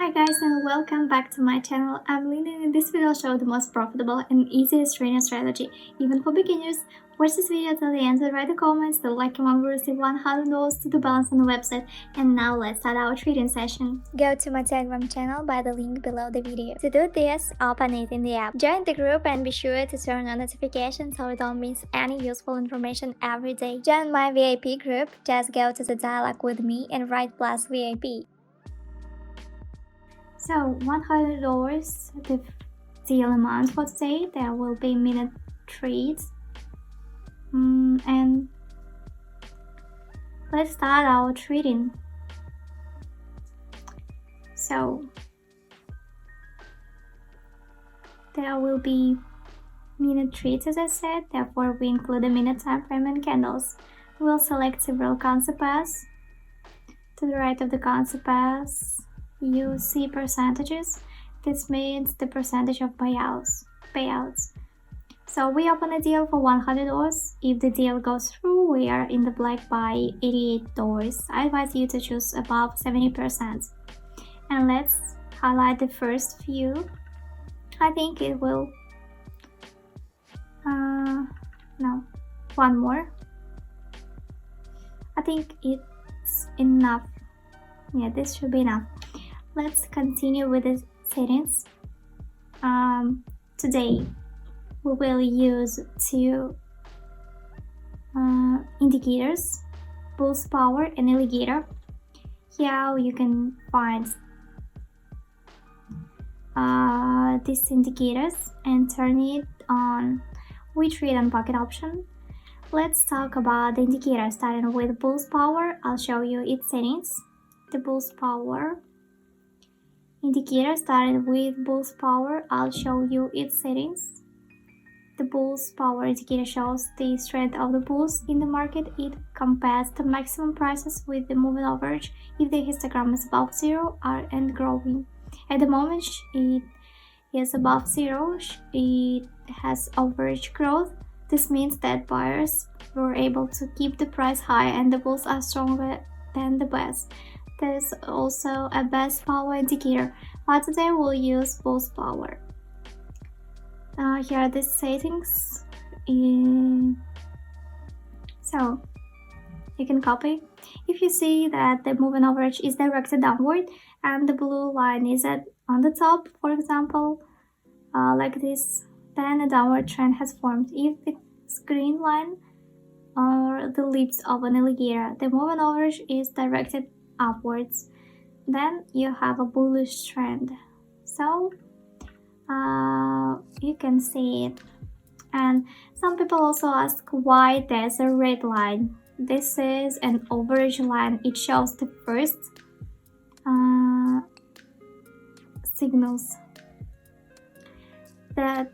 Hi guys and welcome back to my channel. I'm Lina and in this video I'll show the most profitable and easiest trading strategy, even for beginners. Watch this video till the end and write the comments. The lucky one will receive $100 to the balance on the website. And now let's start our trading session. Go to my Telegram channel by the link below the video. To do this, open it in the app. Join the group and be sure to turn on notifications so you don't miss any useful information every day. Join my VIP group. Just go to the dialog with me and write plus VIP. So $100 the deal amount for today. There will be minute trades. And let's start our trading. So there will be minute trades as I said, therefore we include the minute time frame and candles. We'll select several concept pairs. To the right of the concept pairs you see percentages. This means the percentage of payouts. So we open a deal for $100. If the deal goes through, we are in the black by $88. I advise you to choose above 70%. And let's highlight the first few. I think it will no, one more. I think it's enough. Yeah, this should be enough. Let's continue with the settings. Today we will use two indicators, Pulse Power and Alligator. Here you can find these indicators and turn it on. We trade on pocket option. Let's talk about the indicator starting with Pulse Power. I'll show you its settings. The Pulse Power indicator started with Pulse Power. I'll show you its settings. The Pulse Power indicator shows the strength of the pulse in the market. It compares the maximum prices with the moving average if the histogram is above zero and growing. At the moment it is above zero. It has average growth. This means that buyers were able to keep the price high and the bulls are stronger than the bears. There is also a best power indicator, but today we'll use Pulse Power. Here are the settings. So you can copy. If you see that the moving average is directed downward and the blue line is on the top, for example, like this, then a downward trend has formed. If the green line or the lips of an alligator, the moving average is directed upwards, then you have a bullish trend. So you can see it. And some people also ask why there's a red line. This is an average line. It shows the first signals that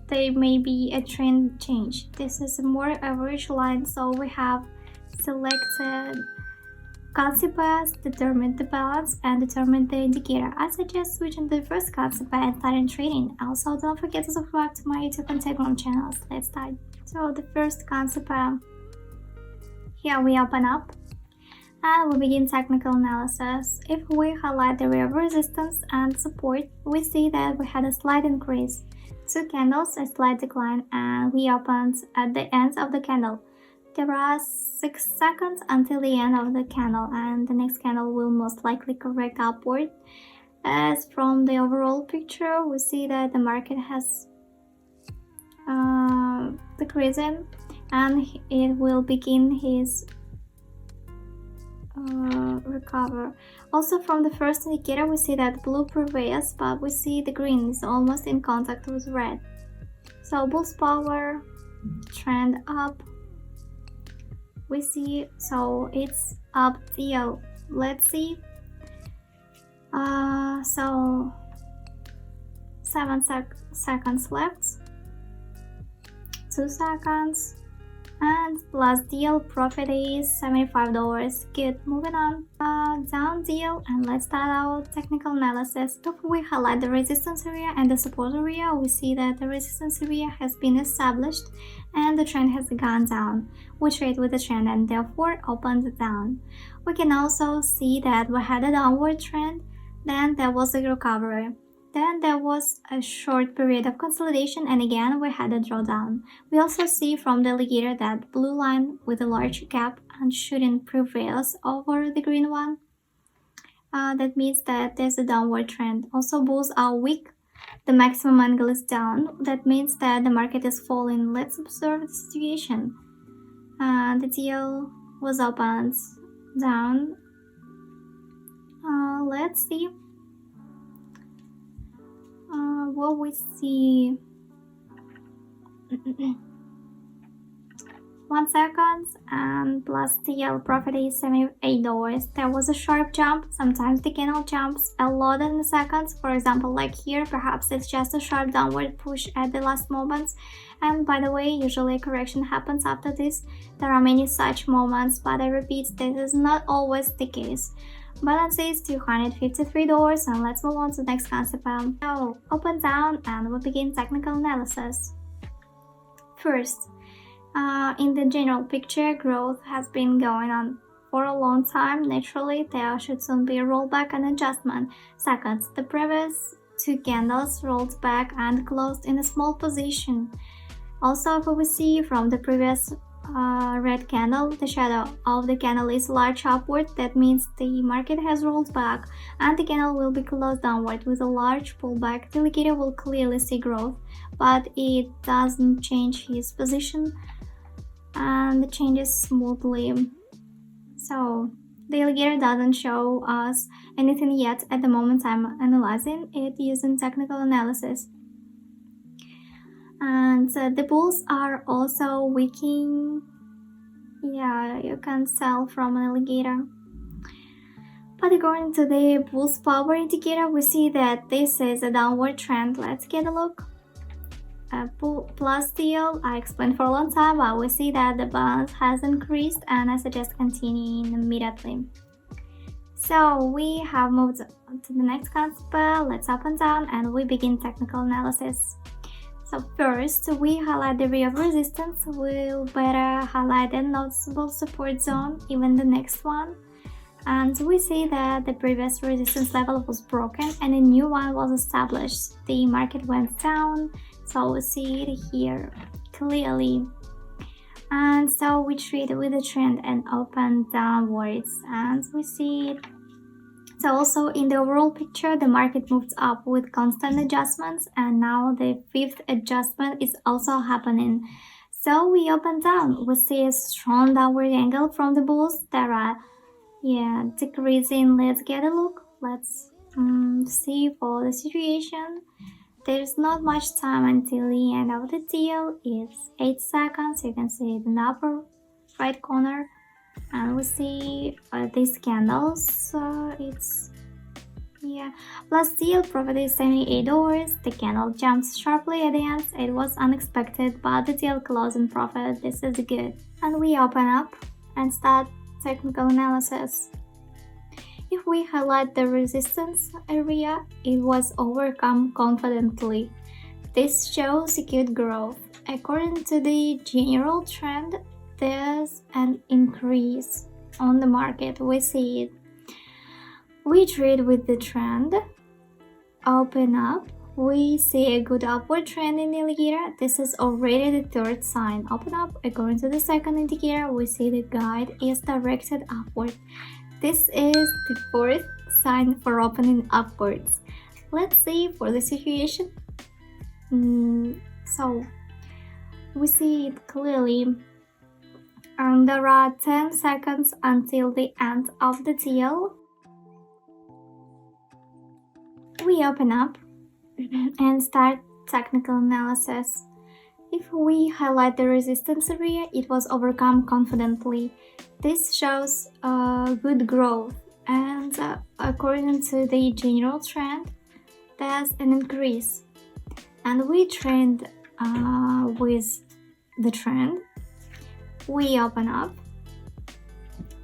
there may be a trend change. This is a more average line, so we have selected concept pairs, determined the balance, and determined the indicator. I suggest switching to the first concept pair and starting trading. Also, don't forget to subscribe to my YouTube and Telegram channels. Let's start. So the first concept pair, here we open up and we begin technical analysis. If we highlight the area of resistance and support, we see that we had a slight increase. Two candles, a slight decline, and we opened at the ends of the candle. There are 6 seconds until the end of the candle, and the next candle will most likely correct upward. As from the overall picture, we see that the market has decreasing and it will begin his recover. Also from the first indicator we see that blue prevails, but we see the green is almost in contact with red. So Pulse Power trend up. We see, so it's up deal. Let's see. So 7 seconds left. 2 seconds. And plus deal profit is $75. Good, moving on. Down deal, and let's start our technical analysis. If we highlight the resistance area and the support area, we see that the resistance area has been established and the trend has gone down. We trade with the trend and therefore opened down. We can also see that we had a downward trend, then there was a recovery. Then there was a short period of consolidation and again we had a drawdown. We also see from the indicator that blue line with a large gap and shouldn't prevails over the green one. That means that there's a downward trend. Also bulls are weak. The maximum angle is down. That means that the market is falling. Let's observe the situation. The deal was opened down. Let's see. What we see. 1 second and plus TL profit is $78. There was a sharp jump. Sometimes the candle jumps a lot in the seconds. For example, like here, perhaps it's just a sharp downward push at the last moments. And by the way, usually a correction happens after this. There are many such moments, but I repeat, this is not always the case. Balance is $253 and let's move on to the next concept. So open down and we begin technical analysis. First, in the general picture, growth has been going on for a long time. Naturally, there should soon be a rollback and adjustment. Second, the previous two candles rolled back and closed in a small position. Also, if we see from the previous red candle, the shadow of the candle is large upward. That means the market has rolled back and the candle will be closed downward with a large pullback. The indicator will clearly see growth, but it doesn't change his position and it changes smoothly. So the indicator doesn't show us anything yet at the moment I'm analyzing it using technical analysis. And the bulls are also weakening. Yeah, you can tell from an indicator. But according to the bulls power indicator, we see that this is a downward trend. Let's get a look. Plus deal, I explained for a long time, but we see that the balance has increased and I suggest continuing immediately. So we have moved to the next concept. Let's up and down and we begin technical analysis. So first, we highlight the area of resistance. We'll better highlight a noticeable support zone, even the next one. And we see that the previous resistance level was broken and a new one was established. The market went down, so we see it here clearly. And so we trade with the trend and open downwards, and we see it. So also in the overall picture, the market moved up with constant adjustments and now the fifth adjustment is also happening. So we open down. We see a strong downward angle from the bulls. There are decreasing. Let's get a look. Let's see for the situation. There's not much time until the end of the deal. It's 8 seconds. You can see it in the upper right corner. And we see these candles. Plus deal profit is $78. The candle jumps sharply at the end. It was unexpected, but the deal closing profit. This is good. And we open up and start technical analysis. If we highlight the resistance area, it was overcome confidently. This shows good growth. According to the general trend, there's an increase on the market. We see it. We trade with the trend. Open up. We see a good upward trend in the indicator. This is already the third sign. Open up. According to the second indicator, we see the guide is directed upward. This is the fourth sign for opening upwards. Let's see for the situation. So we see it clearly. And there are 10 seconds until the end of the deal. We open up and start technical analysis. If we highlight the resistance area, it was overcome confidently. This shows good growth, and according to the general trend, there's an increase. And we trend with the trend. we open up.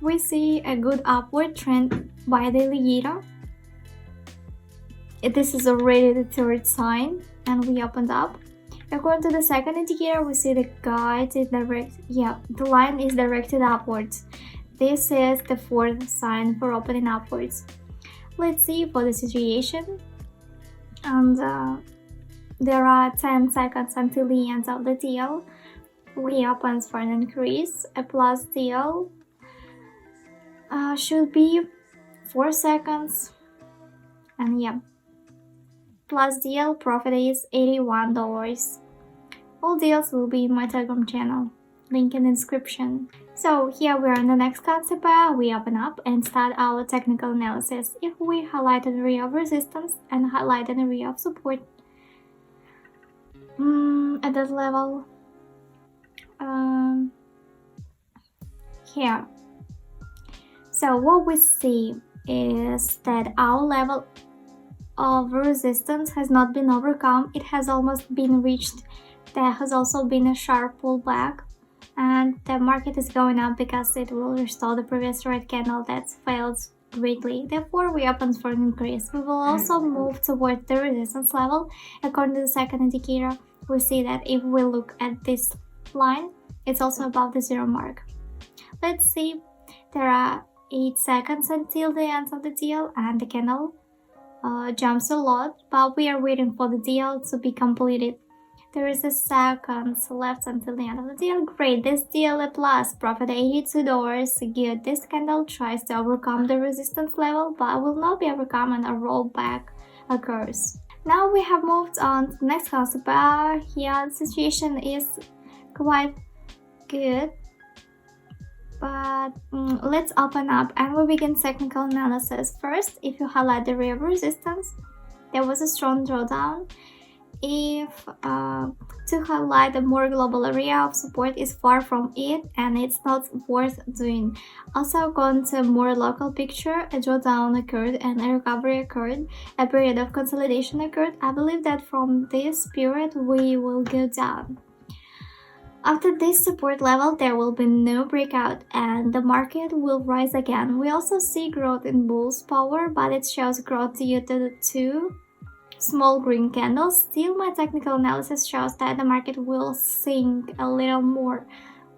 We see a good upward trend by the indicator. This is already the third sign, and we opened up. According to the second indicator, we see the guide is the line is directed upwards. This is the fourth sign for opening upwards. Let's see for the situation. And there are 10 seconds until the end of the deal. We open for an increase. A plus deal should be 4 seconds. And yeah, plus deal profit is $81. All deals will be in my Telegram channel, link in the description. So here we are in the next concept bar. We open up and start our technical analysis. If we highlight an area of resistance and highlight an area of support at that level, here. So what we see is that our level of resistance has not been overcome. It has almost been reached. There has also been a sharp pullback, and the market is going up because it will restore the previous red candle that failed greatly. Therefore, we open for an increase. We will also move towards the resistance level. According to the second indicator, we see that if we look at this line, it's also above the zero mark. Let's see. There are 8 seconds until the end of the deal, and the candle jumps a lot, but we are waiting for the deal to be completed. There is a second left until the end of the deal. Great, this deal a plus, profit $82. Good, this candle tries to overcome the resistance level, but will not be overcome and a rollback occurs. Now we have moved on to the next concept bar. Here the situation is quite good, but let's open up and we begin technical analysis. First, if you highlight the area of resistance, there was a strong drawdown. If to highlight a more global area of support is far from it and it's not worth doing. Also, going to a more local picture, a drawdown occurred and a recovery occurred, a period of consolidation occurred. I believe that from this period we will go down. After this support level, there will be no breakout and the market will rise again. We also see growth in bulls power, but it shows growth due to the 2 small green candles. Still, my technical analysis shows that the market will sink a little more.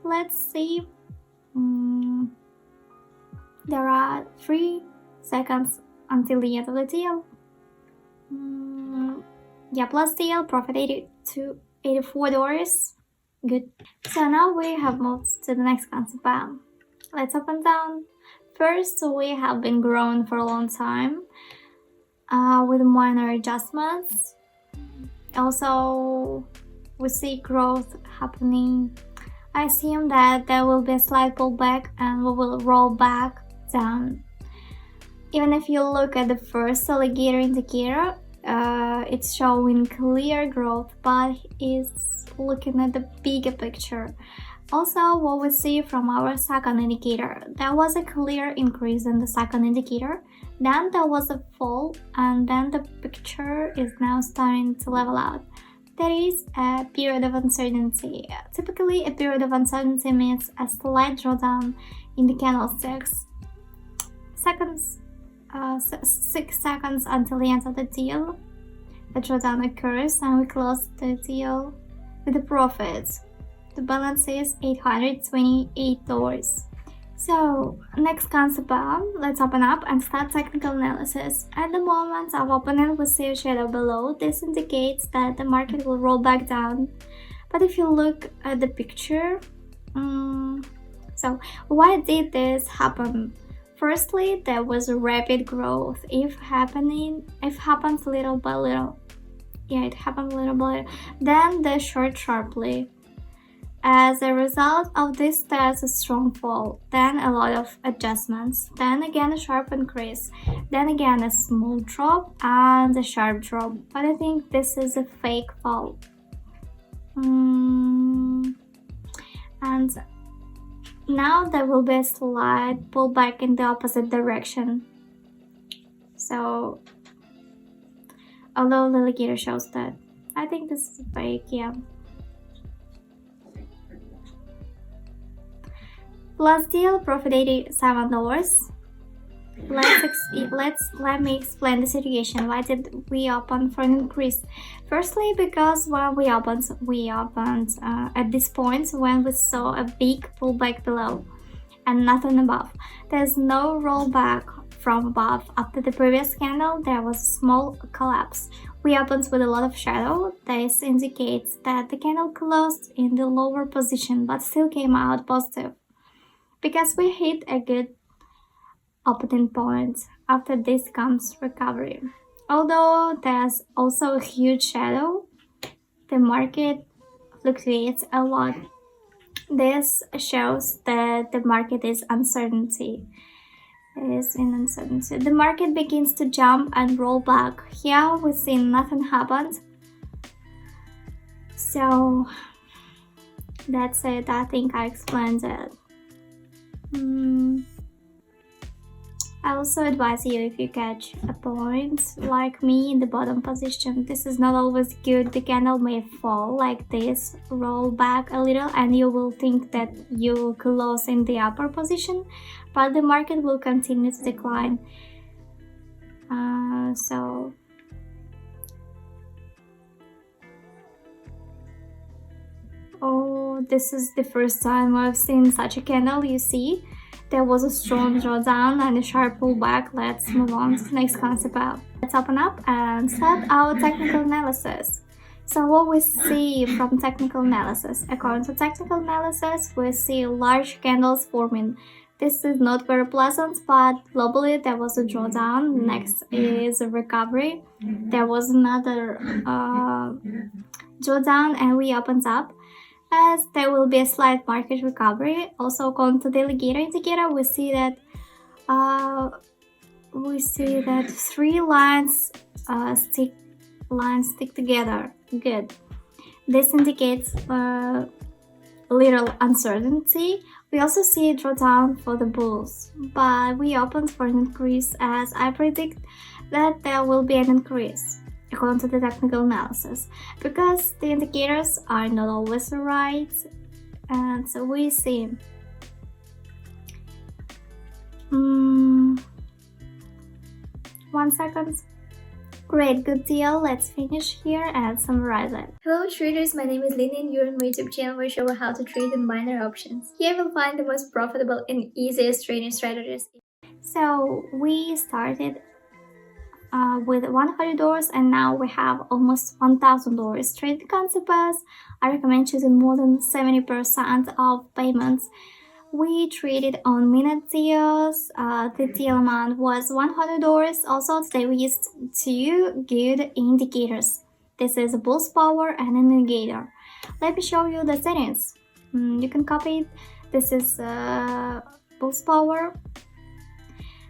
Let's see. There are 3 seconds until the end of the deal. Plus deal, profit $84. Good. So now we have moved to the next concept bar. Let's open down. First, we have been growing for a long time with minor adjustments. Also, we see growth happening. I assume that there will be a slight pullback and we will roll back down. Even if you look at the first alligator indicator, it's showing clear growth, but it's looking at the bigger picture. Also, what we see from our second indicator, there was a clear increase in the second indicator, then there was a fall, and then the picture is now starting to level out. There is a period of uncertainty. Typically, a period of uncertainty means a slight drawdown in the candlesticks. 6 seconds until the end of the deal, the drawdown occurs and we close the deal with a profit. The balance is $828. So, next concept bar, let's open up and start technical analysis. At the moment of opening, we see a shadow below. This indicates that the market will roll back down. But if you look at the picture, so why did this happen? Firstly, there was a rapid growth. It happens little by little. Yeah, it happened little by little. Then they short sharply. As a result of this, there's a strong fall, then a lot of adjustments, then again a sharp increase, then again a small drop and a sharp drop. But I think this is a fake fall. And now there will be a slight pullback in the opposite direction. So, although the indicator shows that, I think this is fake, yeah. Last deal, profit $87. Let me explain the situation. Why did we open for an increase? Firstly, because when we opened at this point when we saw a big pullback below and nothing above. There's no rollback from above. After the previous candle, there was a small collapse. We opened with a lot of shadow. This indicates that the candle closed in the lower position but still came out positive because we hit a good opening point. After this comes recovery. Although there's also a huge shadow, the market fluctuates a lot. This shows that the market is in uncertainty. The market begins to jump and roll back. Here we see nothing happened. So that's it. I think I explained it. I also advise you, if you catch a point like me in the bottom position, this is not always good. The candle may fall like this, roll back a little, and you will think that you will close in the upper position, but the market will continue to decline. This is the first time I've seen such a candle. You see, there was a strong drawdown and a sharp pullback. Let's move on to the next concept. Let's open up and start our technical analysis. So what we see from technical analysis? According to technical analysis, we see large candles forming. This is not very pleasant, but globally there was a drawdown. Next is a recovery. There was another drawdown and we opened up. As there will be a slight market recovery. Also, according to the alligator indicator, we see that three lines stick together. Good. This indicates little uncertainty. We also see a drawdown for the bulls, but we opened for an increase, as I predict that there will be an increase according to the technical analysis, because the indicators are not always right. And so we see 1 second. Great, good deal. Let's finish here and summarize it. Hello traders, my name is Lini and you're on my YouTube channel where I show you how to trade in minor options. Here you'll find the most profitable and easiest trading strategies. So we started with $100 and now we have almost $1,000. Trading concepts, I recommend choosing more than 70% of payments. We traded on minute deals. The deal amount was $100. Also today we used two good indicators. This is a Bulls Power and an indicator. Let me show you the settings. You can copy it. This is Bulls Power.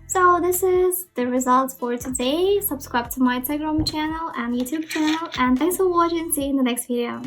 So this is the results for today. Subscribe to my Telegram channel and YouTube channel, and thanks for watching. See you in the next video.